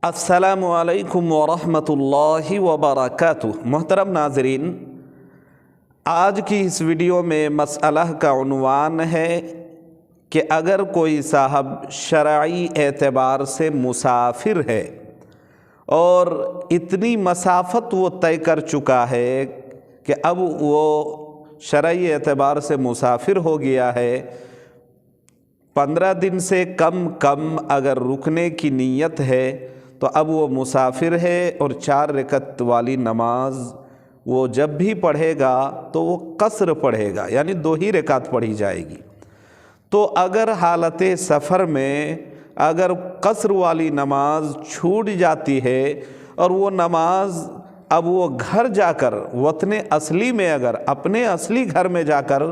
السلام علیکم ورحمۃ اللہ وبرکاتہ۔ محترم ناظرین، آج کی اس ویڈیو میں مسئلہ کا عنوان ہے کہ اگر کوئی صاحب شرعی اعتبار سے مسافر ہے اور اتنی مسافت وہ طے کر چکا ہے کہ اب وہ شرعی اعتبار سے مسافر ہو گیا ہے، 15 دن سے کم اگر رکنے کی نیت ہے تو اب وہ مسافر ہے اور 4 رکعت والی نماز وہ جب بھی پڑھے گا تو وہ قصر پڑھے گا، یعنی 2 ہی رکعت پڑھی جائے گی۔ تو اگر حالت سفر میں اگر قصر والی نماز چھوٹ جاتی ہے اور وہ نماز اب وہ گھر جا کر وطن اصلی میں اگر اپنے اصلی گھر میں جا کر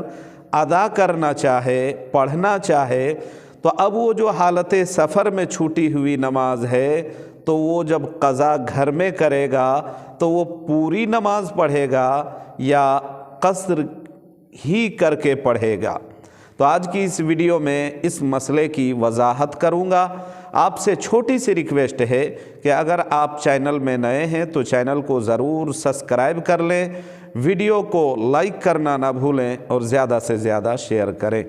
ادا کرنا چاہے، پڑھنا چاہے، تو اب وہ جو حالت سفر میں چھوٹی ہوئی نماز ہے تو وہ جب قضا گھر میں کرے گا تو وہ پوری نماز پڑھے گا یا قصر ہی کر کے پڑھے گا؟ تو آج کی اس ویڈیو میں اس مسئلے کی وضاحت کروں گا۔ آپ سے چھوٹی سی ریکویسٹ ہے کہ اگر آپ چینل میں نئے ہیں تو چینل کو ضرور سبسکرائب کر لیں، ویڈیو کو لائک کرنا نہ بھولیں اور زیادہ سے زیادہ شیئر کریں۔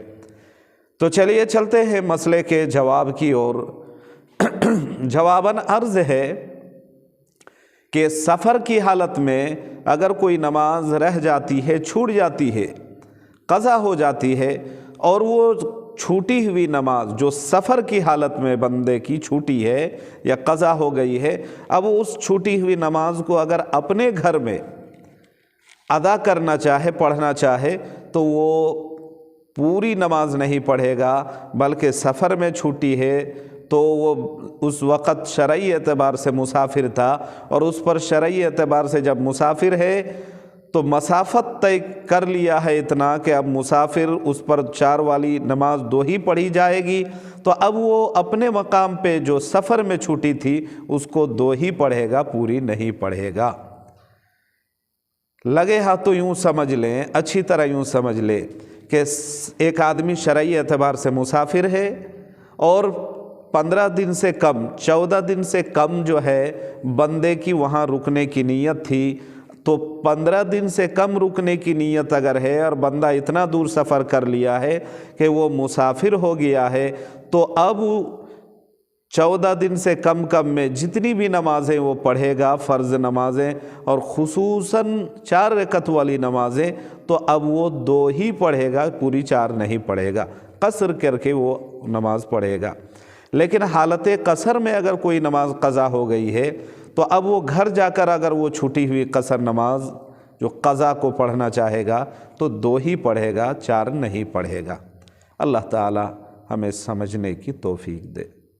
تو چلیے چلتے ہیں مسئلے کے جواب کی اور۔ جواباً عرض ہے کہ سفر کی حالت میں اگر کوئی نماز رہ جاتی ہے، چھوٹ جاتی ہے، قضا ہو جاتی ہے، اور وہ چھوٹی ہوئی نماز جو سفر کی حالت میں بندے کی چھوٹی ہے یا قضا ہو گئی ہے، اب اس چھوٹی ہوئی نماز کو اگر اپنے گھر میں ادا کرنا چاہے، پڑھنا چاہے، تو وہ پوری نماز نہیں پڑھے گا، بلکہ سفر میں چھوٹی ہے تو وہ اس وقت شرعی اعتبار سے مسافر تھا، اور اس پر شرعی اعتبار سے جب مسافر ہے تو مسافت طے کر لیا ہے اتنا کہ اب مسافر اس پر 4 والی نماز 2 ہی پڑھی جائے گی، تو اب وہ اپنے مقام پہ جو سفر میں چھوٹی تھی اس کو 2 ہی پڑھے گا، پوری نہیں پڑھے گا۔ لگے ہاتھوں یوں سمجھ لیں، اچھی طرح یوں سمجھ لیں کہ ایک آدمی شرعی اعتبار سے مسافر ہے اور 15 دن سے کم، 14 دن سے کم جو ہے بندے کی وہاں رکنے کی نیت تھی، تو 15 دن سے کم رکنے کی نیت اگر ہے اور بندہ اتنا دور سفر کر لیا ہے کہ وہ مسافر ہو گیا ہے، تو اب 14 دن سے کم میں جتنی بھی نمازیں وہ پڑھے گا، فرض نمازیں اور خصوصاً 4 رکعت والی نمازیں، تو اب وہ 2 ہی پڑھے گا، پوری 4 نہیں پڑھے گا، قصر کر کے وہ نماز پڑھے گا۔ لیکن حالت قصر میں اگر کوئی نماز قضا ہو گئی ہے تو اب وہ گھر جا کر اگر وہ چھوٹی ہوئی قصر نماز جو قضا کو پڑھنا چاہے گا تو 2 ہی پڑھے گا، 4 نہیں پڑھے گا۔ اللہ تعالی ہمیں سمجھنے کی توفیق دے۔